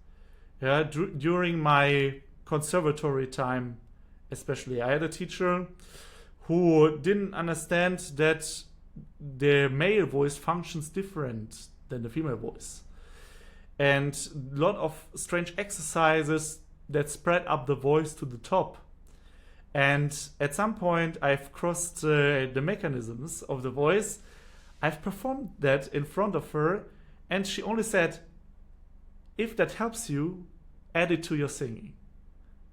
Yeah, during my conservatory time, especially, I had a teacher who didn't understand that the male voice functions different than the female voice, and a lot of strange exercises that spread up the voice to the top. And at some point, I've crossed the mechanisms of the voice. I've performed that in front of her, and she only said, "If that helps you, add it to your singing."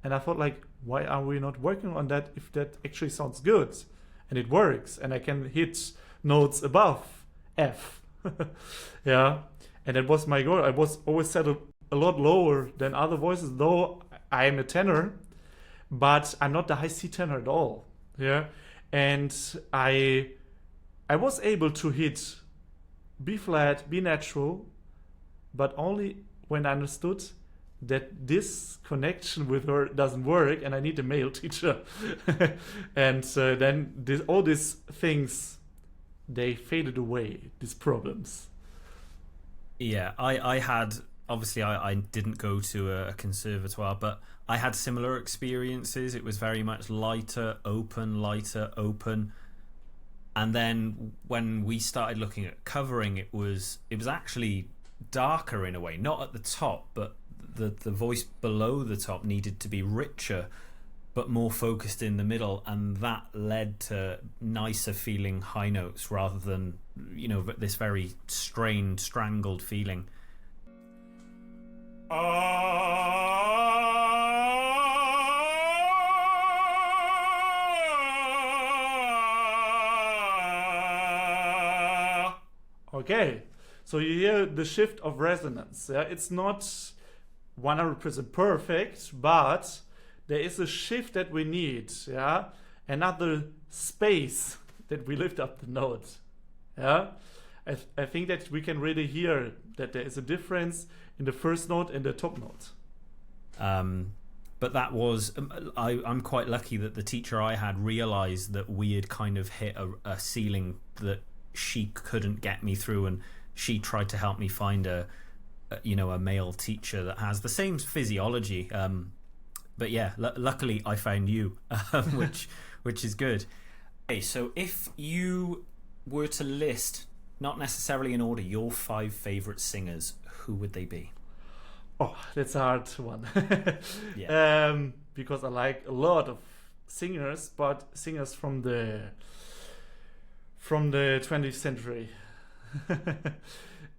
And I thought, like, why are we not working on that if that actually sounds good and it works and I can hit notes above F? Yeah, and that was my goal. I was always set a lot lower than other voices, though I'm a tenor, but I'm not the high C tenor at all. Yeah, and I was able to hit B flat, B natural, but only when I understood that this connection with her doesn't work and I need a male teacher. And then all these things, they faded away, these problems. Yeah, I had, obviously I didn't go to a conservatoire, but I had similar experiences. It was very much lighter, open. And then when we started looking at covering, it was actually darker in a way, not at the top, but the voice below the top needed to be richer but more focused in the middle, and that led to nicer feeling high notes rather than, you know, this very strained, strangled feeling. Okay, so you hear the shift of resonance. Yeah? It's not 100% perfect, but there is a shift that we need. Yeah, another space that we lift up the note. Yeah, I think that we can really hear that there is a difference in the first note and the top note. But that was, I'm quite lucky that the teacher I had realized that we had kind of hit a ceiling that she couldn't get me through, and she tried to help me find a male teacher that has the same physiology. But yeah, luckily I found you, which is good. Okay, so if you were to list, not necessarily in order, your 5 favorite singers, who would they be? Oh, that's a hard one. Yeah. Because I like a lot of singers, but singers from the 20th century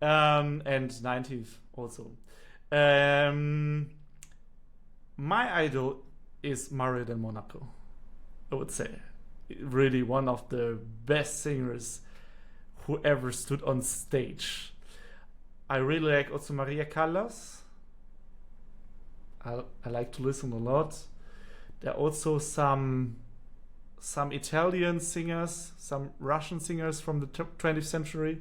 and 90th also. My idol is Mario del Monaco, I would say. Really one of the best singers who ever stood on stage. I really like also Maria Callas. I like to listen a lot. There are also some Italian singers, some Russian singers from the 20th century.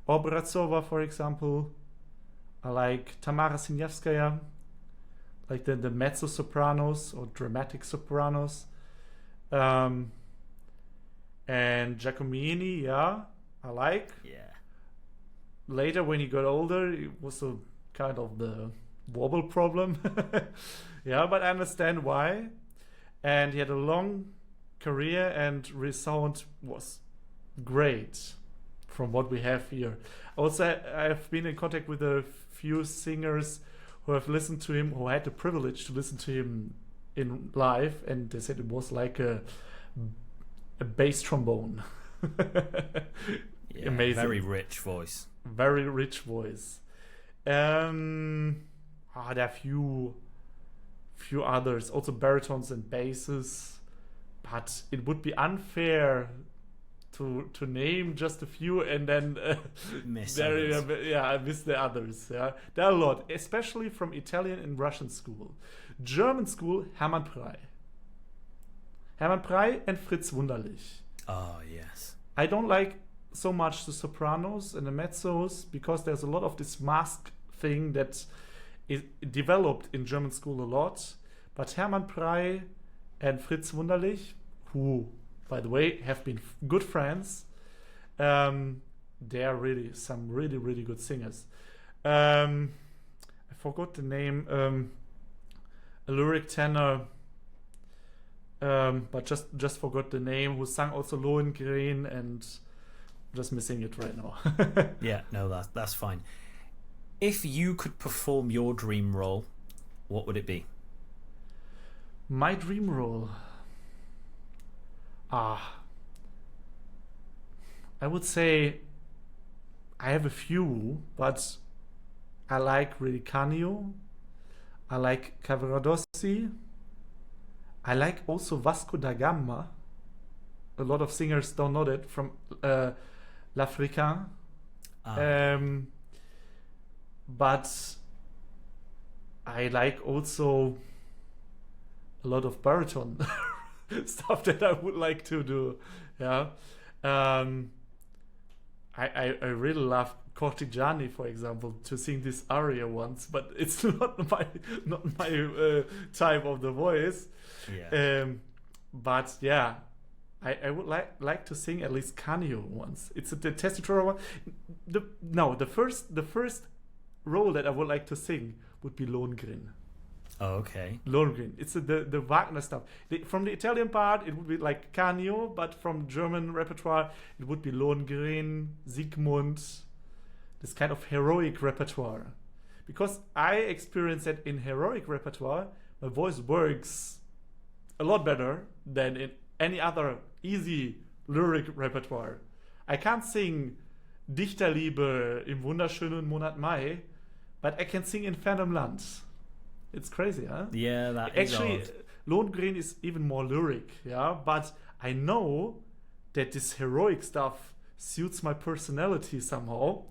Obrazova, for example. I like Tamara Siniavskaya, like the mezzo-sopranos or dramatic sopranos. And Giacomini, yeah, I like. Yeah. Later, when he got older, it was a kind of the wobble problem. Yeah, but I understand why. And he had a long career, and his sound was great from what we have here. Also, I've been in contact with a few singers who have listened to him, who had the privilege to listen to him in live, and they said it was like a bass trombone. Yeah, amazing. Very rich voice. Very rich voice. There are few others, also baritones and basses, but it would be unfair to name just a few and then Miss I miss the others. Yeah, there are a lot, especially from Italian and Russian school. German school, Hermann Prey and Fritz Wunderlich. Oh yes. I don't like so much the sopranos and the mezzos because there's a lot of this mask thing that is developed in German school a lot. But Hermann Prey and Fritz Wunderlich, who, by the way, have been good friends, they are really some really, really good singers. I forgot the name. A lyric tenor, but just forgot the name, who sang also Lohengrin, and just missing it right now. Yeah, no, that's fine. If you could perform your dream role, what would it be? My dream role? I would say I have a few, but I like really Canio. I like Cavaradossi. I like also Vasco da Gama. A lot of singers don't know that, from L'Africain. But I like also a lot of baritone stuff that I would like to do. Yeah. I really love Cortigiani, for example, to sing this aria once, but it's not my type of the voice. Yeah. But yeah, I would like to sing at least Canio once. It's the tessitura one. The first role that I would like to sing would be Lohengrin. Oh, okay. Lohengrin. It's the Wagner stuff. From the Italian part, it would be like Canio, but from German repertoire, it would be Lohengrin, Siegmund, this kind of heroic repertoire. Because I experienced that in heroic repertoire, my voice works a lot better than in any other easy lyric repertoire. I can't sing Dichterliebe im wunderschönen Monat Mai, but I can sing Infernum Land. It's crazy, huh? Yeah, that is actually odd. Lohengrin is even more lyric, yeah. But I know that this heroic stuff suits my personality somehow,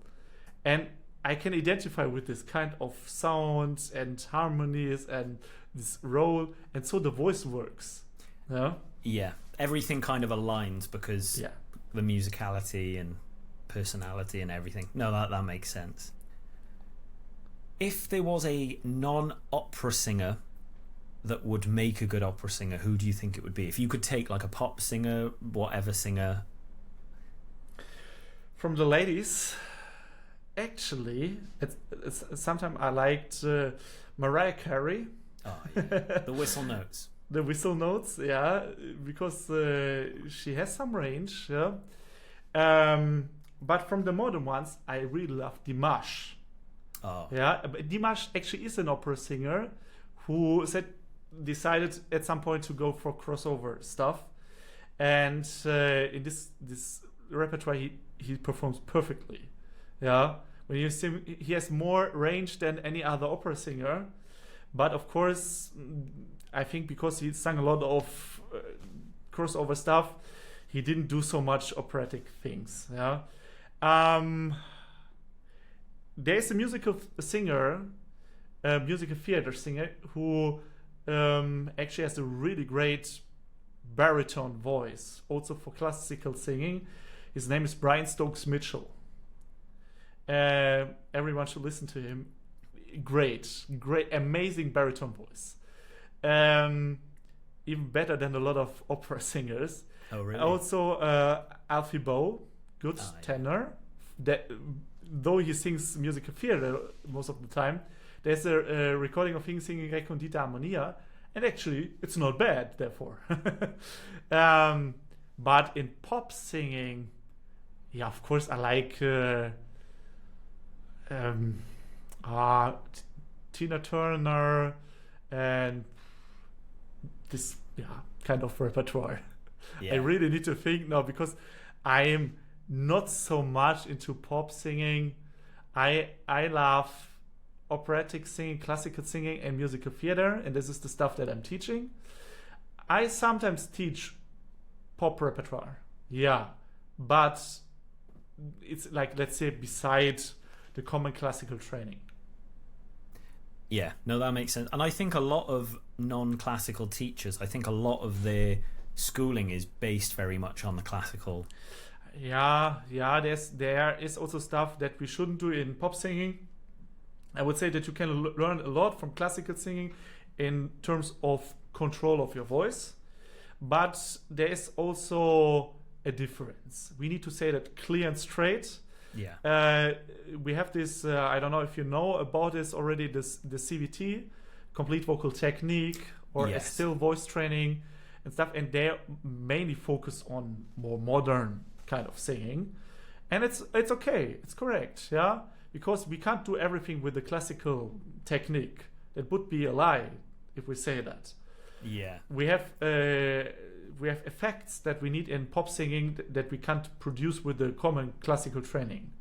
and I can identify with this kind of sounds and harmonies and this role, and so the voice works. Yeah. Yeah, everything kind of aligns because Yeah. the musicality and personality and everything. No, that makes sense. If there was a non-opera singer that would make a good opera singer, who do you think it would be? If you could take like a pop singer, whatever singer. From the ladies, actually, sometimes I liked Mariah Carey. Oh, yeah. The whistle notes. The whistle notes, yeah, because she has some range, yeah. But from the modern ones, I really love Dimash. Oh. Yeah, but Dimash actually is an opera singer who decided at some point to go for crossover stuff, and in this repertoire he performs perfectly. Yeah, When you see, he has more range than any other opera singer. But of course, I think because he sang a lot of crossover stuff, he didn't do so much operatic things. Yeah. There's a musical singer, a musical theater singer, who actually has a really great baritone voice, also for classical singing. His name is Brian Stokes Mitchell. Everyone should listen to him. Great, amazing baritone voice. Even better than a lot of opera singers. Oh, really? Also, Alfie Boe, good tenor. That, though he sings musical theater most of the time, there's a recording of him singing Recondita Harmonia, and actually, it's not bad, therefore. But in pop singing, yeah, of course, I like Tina Turner and this kind of repertoire. Yeah. I really need to think now because I am not so much into pop singing. I love operatic singing, classical singing, and musical theater, and this is the stuff that I'm teaching. I sometimes teach pop repertoire, but it's like, let's say, beside the common classical training. Yeah, no, that makes sense. And I think a lot of non-classical teachers, I think a lot of their schooling is based very much on the classical. Yeah, there is also stuff that we shouldn't do in pop singing. I would say that you can learn a lot from classical singing in terms of control of your voice, but there is also a difference. We need to say that clear and straight. Yeah. We have this, I don't know if you know about this already, the CVT, complete vocal technique, or a still voice training and stuff, and they mainly focus on more modern kind of singing. And it's okay, it's correct, yeah? Because we can't do everything with the classical technique. It would be a lie if we say that. Yeah. We have effects that we need in pop singing that we can't produce with the common classical training.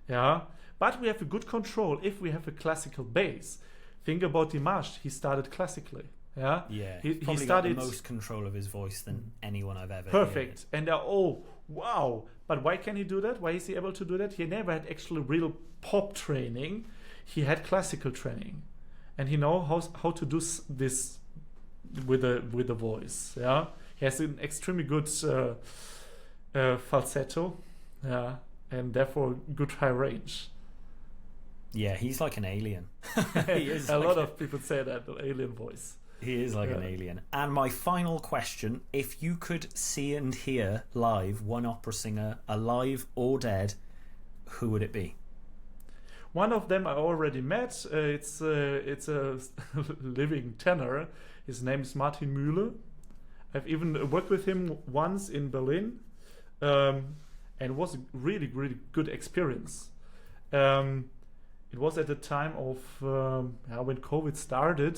Yeah. But we have a good control if we have a classical base. Think about Dimash, he started classically. Yeah. Yeah. He started got the most control of his voice than anyone I've ever perfect. heard. And they're all wow. But why can he do that? Why is he able to do that? He never had actually real pop training. He had classical training. And he knows how to do this with the voice. Yeah. He has an extremely good falsetto, yeah, and therefore good high range. Yeah, he's like an alien. He is a lot of people say that, alien voice. He is like an alien. And my final question, if you could see and hear live one opera singer, alive or dead, who would it be? One of them I already met. It's a living tenor. His name is Martin Mühle. I've even worked with him once in Berlin, and it was a really, really good experience. It was at the time of when COVID started,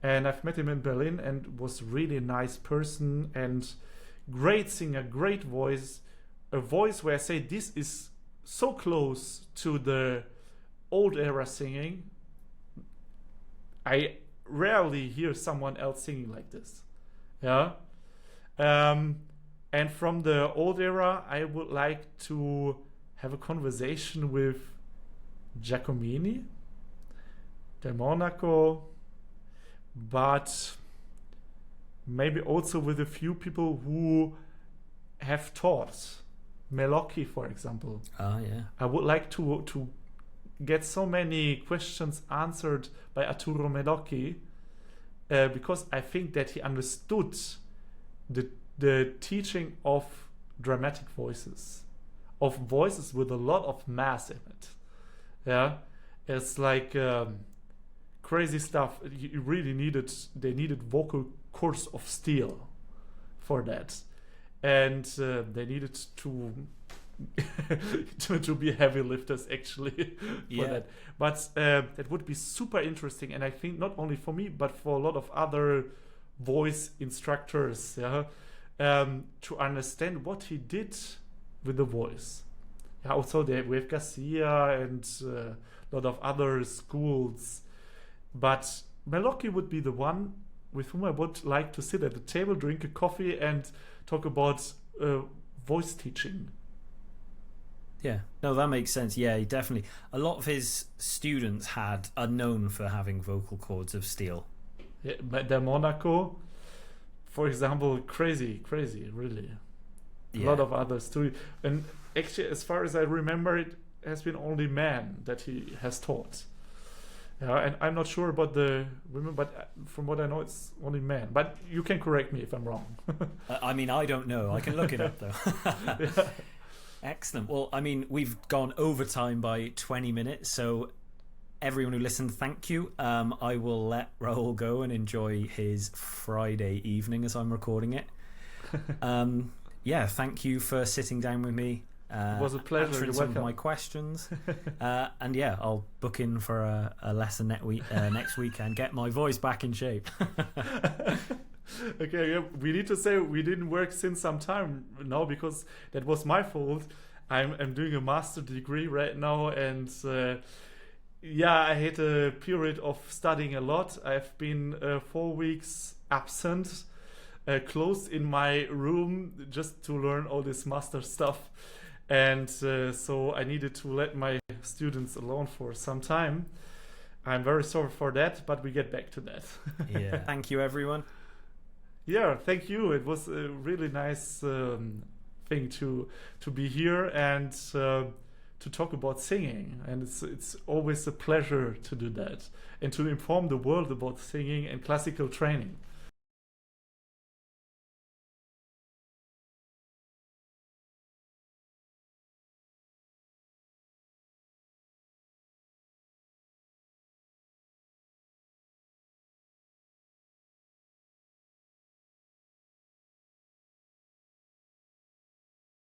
and I've met him in Berlin, and was really a nice person and great singer, great voice, a voice where I say this is so close to the old era singing. I rarely hear someone else singing like this. Yeah. And from the old era, I would like to have a conversation with Giacomini, Del Monaco, but maybe also with a few people who have taught. Melocchi, for example. Yeah. I would like to get so many questions answered by Arturo Melocchi, because I think that he understood the teaching of dramatic voices, of voices with a lot of mass in it. Yeah, it's like crazy stuff. You really they needed vocal cords of steel for that, and they needed to to be heavy lifters actually for that. But that would be super interesting, and I think not only for me but for a lot of other voice instructors, to understand what he did with the voice. yeah, also we have Garcia and a lot of other schools. But Meloki would be the one with whom I would like to sit at the table, drink a coffee, and talk about voice teaching. Yeah, no, that makes sense. Yeah, he definitely. A lot of his students are known for having vocal cords of steel. Yeah, the Monaco, for example, crazy, really. Yeah. A lot of other students. And actually, as far as I remember, it has been only men that he has taught. Yeah, and I'm not sure about the women, but from what I know, it's only men. But you can correct me if I'm wrong. I mean, I don't know. I can look it up, though. Yeah. Excellent. Well, I mean, we've gone over time by 20 minutes, so everyone who listened, thank you. I will let Raoul go and enjoy his Friday evening as I'm recording it. Yeah, thank you for sitting down with me. It was a pleasure. Answering some of my questions. And yeah, I'll book in for a lesson next week and get my voice back in shape. Okay, yeah, we need to say we didn't work since some time now because that was my fault. I'm doing a master degree right now, and yeah, I had a period of studying a lot. I've been 4 weeks absent, closed in my room just to learn all this master stuff. And so I needed to let my students alone for some time. I'm very sorry for that, but we get back to that. Yeah. Thank you, everyone. Yeah, thank you. It was a really nice thing to be here and to talk about singing. And it's always a pleasure to do that and to inform the world about singing and classical training.